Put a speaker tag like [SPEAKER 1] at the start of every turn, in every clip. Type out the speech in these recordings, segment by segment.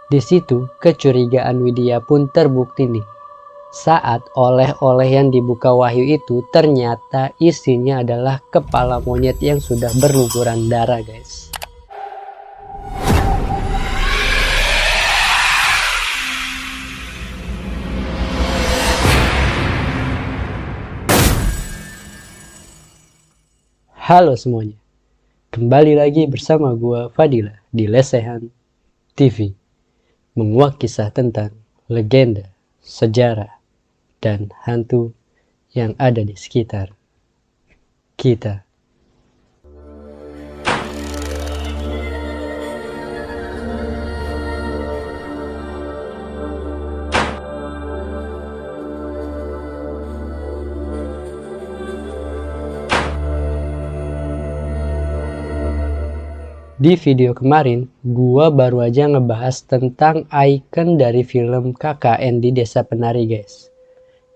[SPEAKER 1] Di situ kecurigaan Widya pun terbukti nih. Saat oleh-oleh yang dibuka Wahyu itu ternyata isinya adalah kepala monyet yang sudah berlumuran darah, guys. Halo semuanya, kembali lagi bersama gua Fadila di Lesehan TV, menguak kisah tentang legenda, sejarah, dan hantu yang ada di sekitar kita. Di video kemarin, gua baru aja ngebahas tentang ikon dari film KKN di Desa Penari, guys.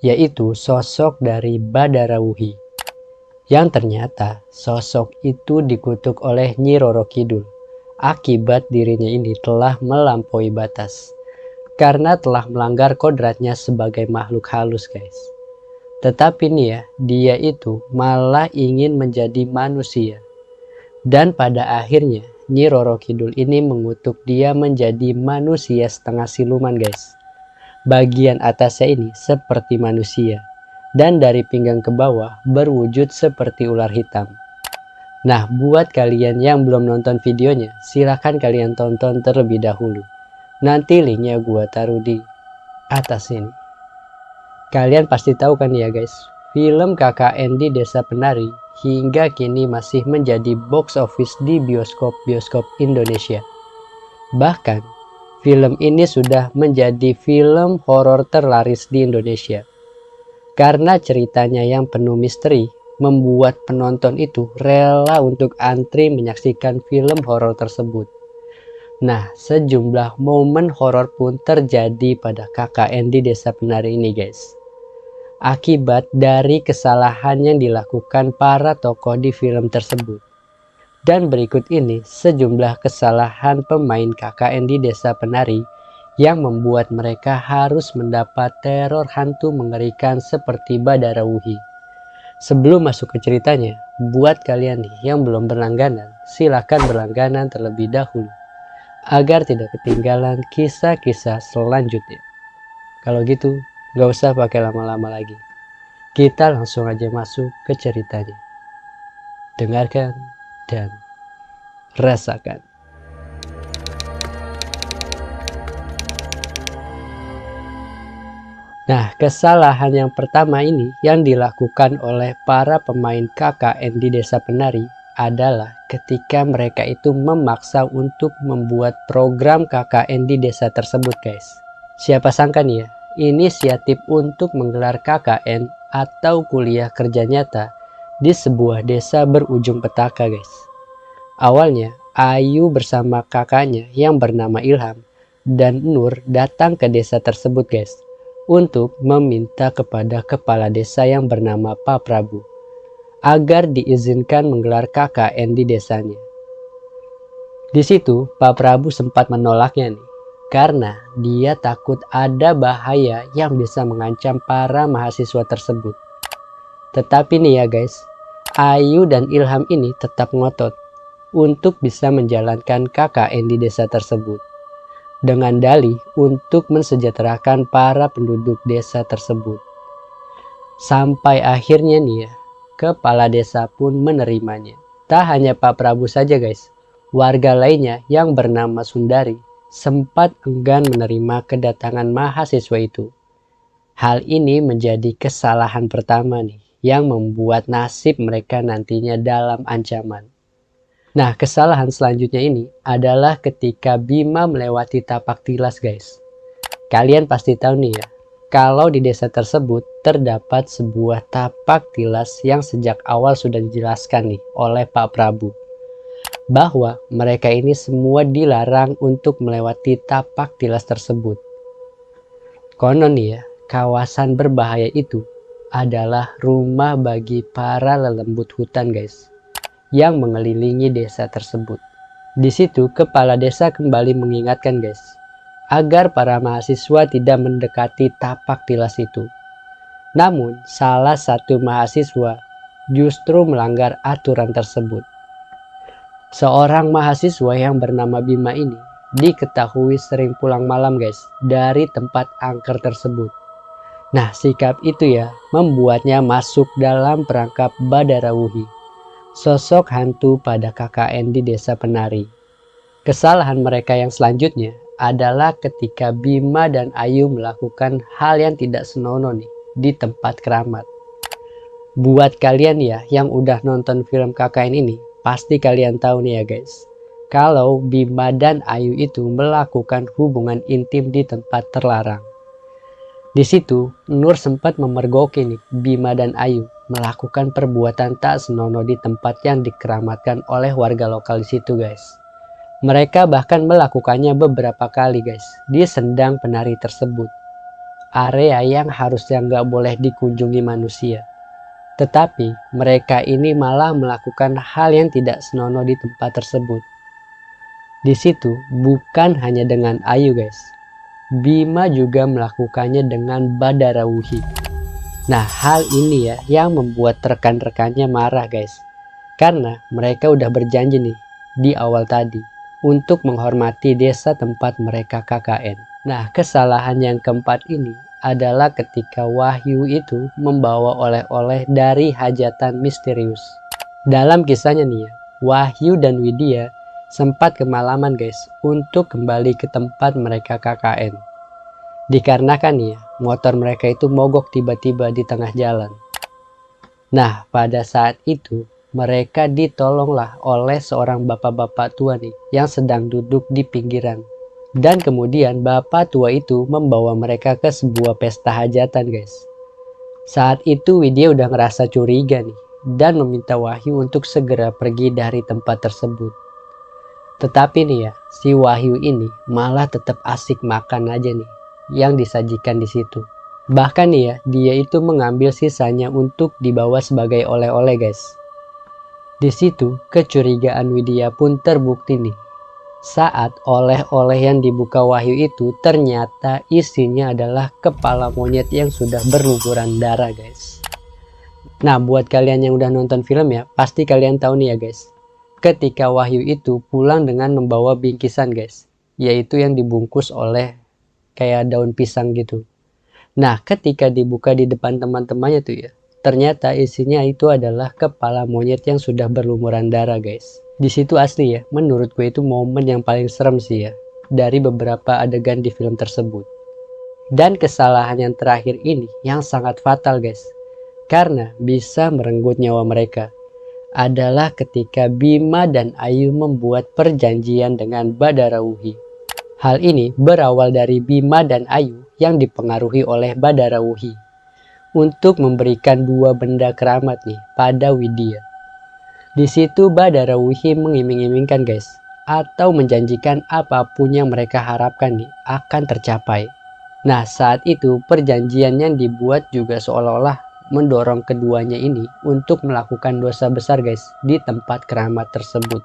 [SPEAKER 1] Yaitu sosok dari Badara Wuhi. Yang ternyata sosok itu dikutuk oleh Nyi Roro Kidul. Akibat dirinya ini telah melampaui batas. Karena telah melanggar kodratnya sebagai makhluk halus, guys. Tetapi nih ya, dia itu malah ingin menjadi manusia. Dan pada akhirnya Nyi Roro Kidul ini mengutuk dia menjadi manusia setengah siluman, guys. Bagian atasnya ini seperti manusia, dan dari pinggang ke bawah berwujud seperti ular hitam. Nah, buat kalian yang belum nonton videonya, silahkan kalian tonton terlebih dahulu. Nanti linknya gua taruh di atas ini. Kalian pasti tahu kan ya guys, film KKN di Desa Penari hingga kini masih menjadi box office di bioskop-bioskop Indonesia. Bahkan, film ini sudah menjadi film horor terlaris di Indonesia. Karena ceritanya yang penuh misteri, membuat penonton itu rela untuk antri menyaksikan film horor tersebut. Nah, sejumlah momen horor pun terjadi pada KKN di Desa Penari ini, guys. Akibat dari kesalahan yang dilakukan para tokoh di film tersebut. Dan berikut ini sejumlah kesalahan pemain KKN di Desa Penari yang membuat mereka harus mendapat teror hantu mengerikan seperti Badara Wuhi. Sebelum masuk ke ceritanya, buat kalian nih yang belum berlangganan, silakan berlangganan terlebih dahulu agar tidak ketinggalan kisah-kisah selanjutnya. Kalau gitu, gak usah pakai lama-lama lagi. Kita langsung aja masuk ke ceritanya. Dengarkan dan rasakan. Nah, kesalahan yang pertama ini yang dilakukan oleh para pemain KKN di Desa Penari adalah ketika mereka itu memaksa untuk membuat program KKN di desa tersebut, guys. Siapa sangka nih ya, inisiatif untuk menggelar KKN atau kuliah kerja nyata di sebuah desa berujung petaka, guys. Awalnya, Ayu bersama kakaknya yang bernama Ilham dan Nur datang ke desa tersebut, guys, untuk meminta kepada kepala desa yang bernama Pak Prabu agar diizinkan menggelar KKN di desanya. Di situ, Pak Prabu sempat menolaknya nih, karena dia takut ada bahaya yang bisa mengancam para mahasiswa tersebut. Tetapi nih ya guys, Ayu dan Ilham ini tetap ngotot untuk bisa menjalankan KKN di desa tersebut. Dengan dalih untuk mensejahterakan para penduduk desa tersebut. Sampai akhirnya nih ya, kepala desa pun menerimanya. Tak hanya Pak Prabu saja guys, warga lainnya yang bernama Sundari sempat enggan menerima kedatangan mahasiswa itu. Hal ini menjadi kesalahan pertama nih, yang membuat nasib mereka nantinya dalam ancaman. Nah, kesalahan selanjutnya ini adalah ketika Bima melewati tapak tilas, guys. Kalian pasti tahu nih ya, kalau di desa tersebut terdapat sebuah tapak tilas yang sejak awal sudah dijelaskan nih oleh Pak Prabu. Bahwa mereka ini semua dilarang untuk melewati tapak tilas tersebut. Konon nih ya, kawasan berbahaya itu adalah rumah bagi para lelembut hutan, guys, yang mengelilingi desa tersebut. Di situ kepala desa kembali mengingatkan, guys, agar para mahasiswa tidak mendekati tapak tilas itu. Namun, salah satu mahasiswa justru melanggar aturan tersebut. Seorang mahasiswa yang bernama Bima ini diketahui sering pulang malam guys dari tempat angker tersebut. Nah, sikap itu ya membuatnya masuk dalam perangkap Badarawuhi, sosok hantu pada KKN di Desa Penari. Kesalahan mereka yang selanjutnya adalah ketika Bima dan Ayu melakukan hal yang tidak senonoh nih di tempat keramat. Buat kalian ya yang udah nonton film KKN ini, pasti kalian tahu nih ya guys, kalau Bima dan Ayu itu melakukan hubungan intim di tempat terlarang. Di situ Nur sempat memergoki nih Bima dan Ayu melakukan perbuatan tak senonoh di tempat yang dikeramatkan oleh warga lokal di situ guys. Mereka bahkan melakukannya beberapa kali guys di sendang penari tersebut, area yang harusnya nggak boleh dikunjungi manusia. Tetapi mereka ini malah melakukan hal yang tidak senonoh di tempat tersebut. Di situ bukan hanya dengan Ayu guys, Bima juga melakukannya dengan Badarawuhi. Nah, hal ini ya yang membuat rekan-rekannya marah guys, karena mereka udah berjanji nih di awal tadi untuk menghormati desa tempat mereka KKN. Nah, kesalahan yang keempat ini adalah ketika Wahyu itu membawa oleh-oleh dari hajatan misterius. Dalam kisahnya nih ya, Wahyu dan Widya sempat kemalaman guys untuk kembali ke tempat mereka KKN. Dikarenakan nih ya, motor mereka itu mogok tiba-tiba di tengah jalan. Nah, pada saat itu mereka ditolonglah oleh seorang bapak-bapak tua nih yang sedang duduk di pinggiran. Dan kemudian bapak tua itu membawa mereka ke sebuah pesta hajatan guys. Saat itu Widya udah ngerasa curiga nih dan meminta Wahyu untuk segera pergi dari tempat tersebut. Tetapi nih ya, si Wahyu ini malah tetap asik makan aja nih yang disajikan di situ. Bahkan nih ya, dia itu mengambil sisanya untuk dibawa sebagai oleh-oleh guys. Di situ kecurigaan Widya pun terbukti nih. Saat oleh-oleh yang dibuka Wahyu itu ternyata isinya adalah kepala monyet yang sudah berlumuran darah guys. Nah, buat kalian yang udah nonton film ya, pasti kalian tahu nih ya guys, ketika Wahyu itu pulang dengan membawa bingkisan guys, yaitu yang dibungkus oleh kayak daun pisang gitu. Nah, ketika dibuka di depan teman-temannya tuh ya, ternyata isinya itu adalah kepala monyet yang sudah berlumuran darah guys. Di situ asli ya, menurut gue itu momen yang paling serem sih ya dari beberapa adegan di film tersebut. Dan kesalahan yang terakhir ini yang sangat fatal guys, karena bisa merenggut nyawa mereka, adalah ketika Bima dan Ayu membuat perjanjian dengan Badarawuhi. Hal ini berawal dari Bima dan Ayu yang dipengaruhi oleh Badarawuhi untuk memberikan dua benda keramat nih pada Widya. Di situ Badarawuhi mengiming-imingkan guys, atau menjanjikan apapun yang mereka harapkan nih akan tercapai. Nah, saat itu perjanjian yang dibuat juga seolah-olah mendorong keduanya ini untuk melakukan dosa besar guys di tempat keramat tersebut.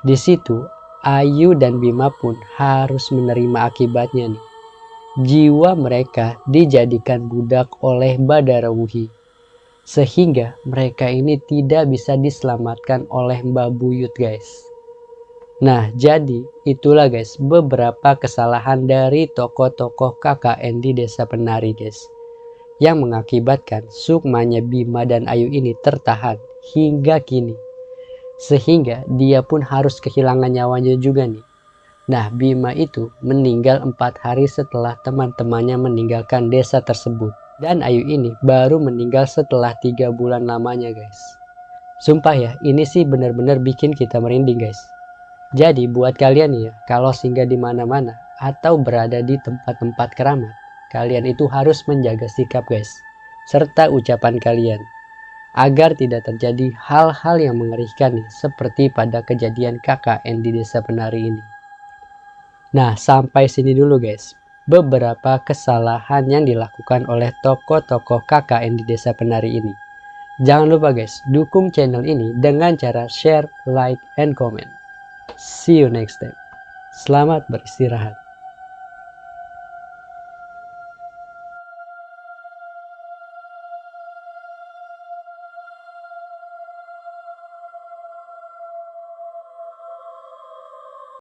[SPEAKER 1] Di situ Ayu dan Bima pun harus menerima akibatnya nih. Jiwa mereka dijadikan budak oleh Badarawuhi, sehingga mereka ini tidak bisa diselamatkan oleh Mbak Buyut guys. Nah, jadi itulah guys beberapa kesalahan dari tokoh-tokoh KKN di Desa Penari guys, yang mengakibatkan sukmanya Bima dan Ayu ini tertahan hingga kini, sehingga dia pun harus kehilangan nyawanya juga nih. Nah, Bima itu meninggal 4 hari setelah teman-temannya meninggalkan desa tersebut. Dan Ayu ini baru meninggal setelah 3 bulan lamanya guys. Sumpah ya, ini sih benar-benar bikin kita merinding guys. Jadi buat kalian ya, kalau singgah di mana-mana atau berada di tempat-tempat keramat, kalian itu harus menjaga sikap guys, serta ucapan kalian, agar tidak terjadi hal-hal yang mengerikan nih, seperti pada kejadian KKN di Desa Penari ini. Nah, sampai sini dulu guys beberapa kesalahan yang dilakukan oleh tokoh-tokoh KKN di Desa Penari ini. Jangan lupa guys, dukung channel ini dengan cara share, like, and comment. See you next time. Selamat beristirahat.